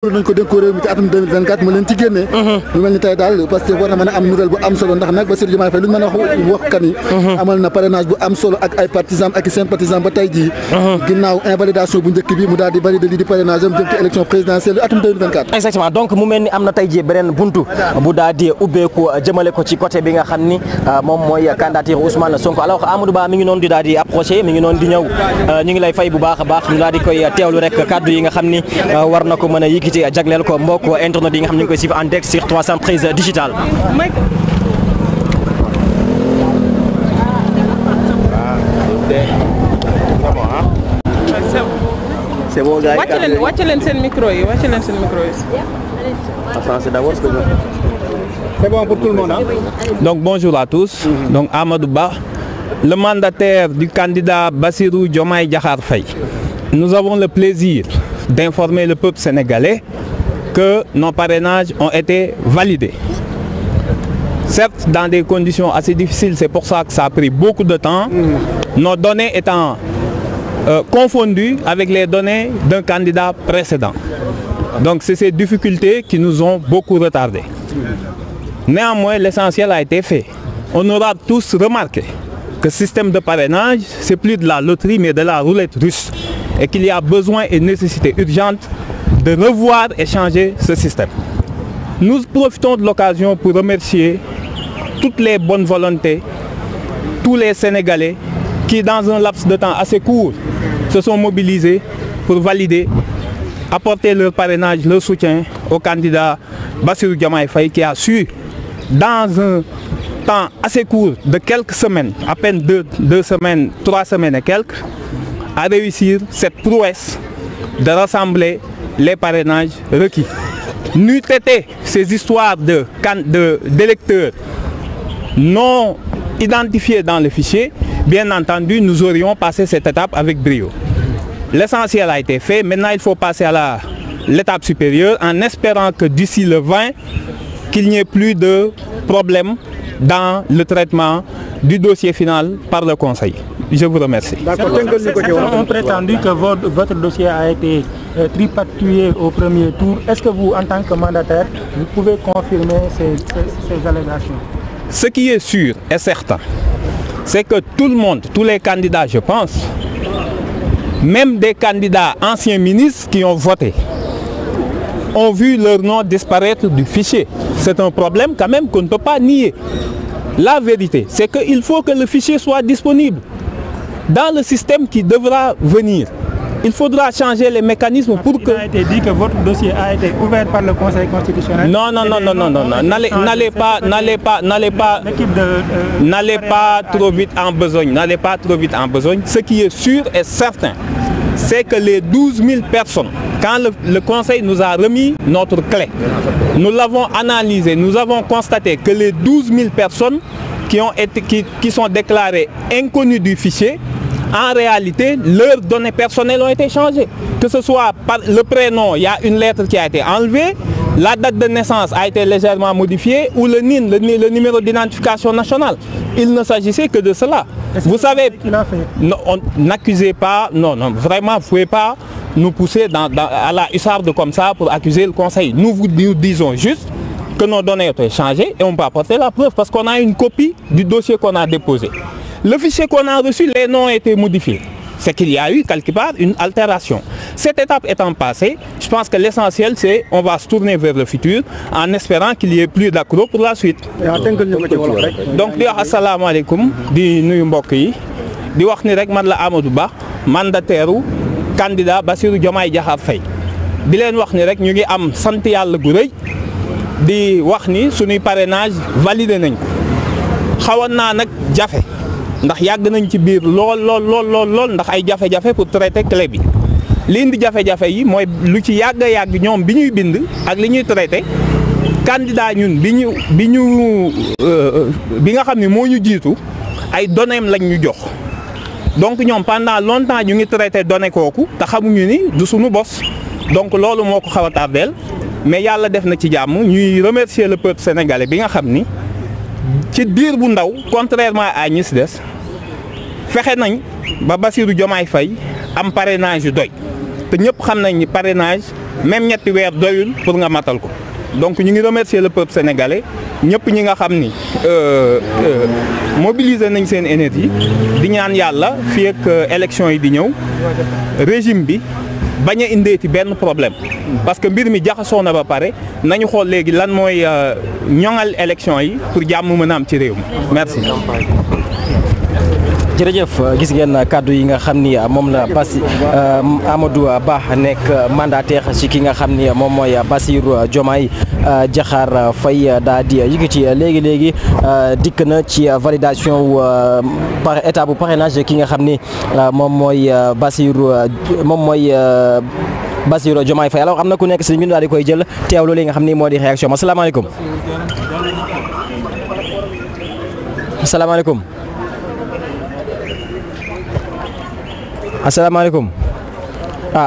nañ ko dénk réew mi ci atum 2024 mu leen ci génnee lu mel ni tey daal parce que war na mën a am nouvelle bu am solo ndax nag Bassirou Diomaye Faye lu ñu mën a wax kan yi amal na parrainage bu am solo ak ay partisans ak i sympathisants ba tey jii ginnaaw invalidation bu njëkk bi mu daal di validé lii di parrainage am jëm ci élection présidentielle atum 2024 exactement donc mu mel ni am na tey jii beneen buntu bu daal di ubbeeku jëmale ko ci côté bi nga xam ni moom mooy candidature Ousmane Sonko alors Amadou Ba mi ngi noonu di daal di approché mi ngi noonu di ñëw ñu ngi lay fay bu baax a baax ñu daal di koy teewlu rek kaddu yi nga xam ni war na ko mën a yëkkati jagleel ko mbokk internet yi nga xam ne ñu ngi koy suivre en direct sur 313 digital. C'est bon gars yi wàcc leen seen micro yi wàcc leen seen micro yi. En français d'abord, c'est bon pour tout le monde. Donc bonjour à tous. Donc Amadou Ba, le mandataire du candidat Bassirou Diomaye Diakhar Faye. Nous avons le plaisir d'informer le peuple sénégalais que nos parrainages ont été validés. Certes, dans des conditions assez difficiles, c'est pour ça que ça a pris beaucoup de temps. Nos données étant confondues avec les données d'un candidat précédent. Donc c'est ces difficultés qui nous ont beaucoup retardés. Néanmoins, l'essentiel a été fait. On aura tous remarqué que ce système de parrainage, c'est plus de la loterie, mais de la roulette russe. Et qu'il y a besoin et nécessité urgente de revoir et changer ce système. Nous profitons de l'occasion pour remercier toutes les bonnes volontés, tous les Sénégalais qui, dans un laps de temps assez court, se sont mobilisés pour valider, apporter leur parrainage, leur soutien au candidat Bassirou Diomaye Faye qui a su, dans un temps assez court de quelques semaines, à peine deux semaines, 3 semaines et quelques, à réussir cette prouesse de rassembler les parrainages requis. N'eût été ces histoires d'électeurs non identifiés dans le fichier, bien entendu, nous aurions passé cette étape avec brio. L'essentiel a été fait. Maintenant, il faut passer à l'étape supérieure en espérant que d'ici le 20, qu'il n'y ait plus de problème dans le traitement du dossier final par le Conseil. Je vous remercie. Certains ont prétendu que votre dossier a été tripatouillé au premier tour. Est-ce que vous, en tant que mandataire, vous pouvez confirmer ces allégations? Ce qui est sûr et certain, c'est que tout le monde, tous les candidats, je pense, même des candidats anciens ministres qui ont voté, ont vu leur nom disparaître du fichier. C'est un problème quand même qu'on ne peut pas nier. La vérité, c'est qu'il faut que le fichier soit disponible dans le système qui devra venir. Il faudra changer les mécanismes pour que... Il a été dit que votre dossier a été ouvert par le Conseil constitutionnel. Non. N'allez pas trop vite en besogne. N'allez pas trop vite en besogne. Ce qui est sûr et certain, c'est que les 12 000 personnes, quand le Conseil nous a remis notre clé, nous l'avons analysé, nous avons constaté que les 12 000 personnes qui sont déclarées inconnues du fichier, en réalité, leurs données personnelles ont été changées. Que ce soit par le prénom, il y a une lettre qui a été enlevée, la date de naissance a été légèrement modifiée, ou le NIN, le numéro d'identification nationale. Il ne s'agissait que de cela. Vous savez, n'accusez pas, non, vraiment, vous ne pouvez pas nous pousser à la hussarde comme ça pour accuser le Conseil. Nous disons juste que nos données ont été changées et on peut apporter la preuve parce qu'on a une copie du dossier qu'on a déposé. Le fichier qu'on a reçu, les noms ont été modifiés. C'est qu'il y a eu quelque part une altération. Cette étape étant passée, je pense que l'essentiel c'est on va se tourner vers le futur en espérant qu'il n'y ait plus d'accro pour la suite. Donc di wax asalaamaaleykum di nuyu mbokk yi di wax ni rek man la Amadou Ba mandataire candidat Bassirou Diomaye Diakhar Faye di leen wax ni rek ñu ngi am sant yàlla gu rëy di wax ni suñuy parrainage validé nañ ko xawoon naa nag jafe ndax yàgg nañ ci biir lool ndax ay jafe-jafe pour traiter clé bi li indi jafe-jafe yi mooy lu ci yàgg ñoom bi ñuy bind ak li ñuy traiter candidat ñun bi nga xam ne moo ñu jiitu ay données lañ ñu jox donc ñoom pendant longtemps ñu ngi traiter données kooku te xamuñu ni du suñu bos donc loolu moo ko xaw a tardeel mais yàlla def na ci jàmm ñuy remercier le peuple sénégalais bi nga xam ni ci diir bu ndaw contrairement à ñi si des fexe nañ ba Bassirou Diomaye Faye am parrainage yu doy te ñëpp xam nañ ni parrainage même ñetti weer doyul pour nga matal ko donc ñu ngi remercier le peuple sénégalais ñëpp ñi nga xam ni mobiliser nañ seen énergie di ñaan yàlla fii ak élection yi di ñëw régime bi bañ a indeeti benn problème parce que mbir mi jaxasoo na ba pare nañu xool léegi lan mooy ñoŋal élection yi pour jàmm mën a am ci réew mi merci. jërëjëf gis ngeen kàddu yi nga xam ni moom la Amadou Ba nekk mandataire ci ki nga xam ni moom mooy Bassirou Diomaye Diakhar Faye daa di yëkkati léegi dikk na ci validation par état bu parrainage ki nga xam ni moom mooy Bassirou Diomaye Faye alors am na ku nekk si ñu daal di koy jël teewlu li nga xam ni moo di réaction asalaamaaleykum. asalaamaaleykum. asalaamaaleykum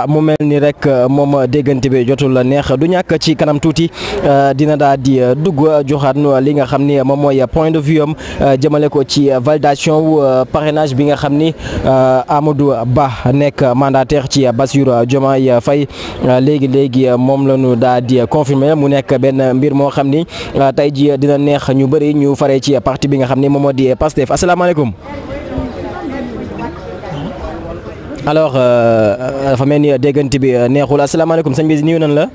mu mel ni rek moom déggante bi jotul la neex du ñàkk ci kanam tuuti dina daal di dugg joxaat li nga xam ni moom mooy point de vue am jëmale ko ci validation parrainage bi nga xam ni Amadou Ba nekk mandataire ci Bassirou Diomaye Faye léegi moom la ñu daal di confirmer mu nekk benn mbir moo xam ni tey ji dina neex ñu bëri ñu faree ci parti bi nga xam ni moom moo di Pastef asalaamaaleykum. alors dafa mel ni déggante bi neexul asalaamaaleykum sëñ bi nuyu nañ la.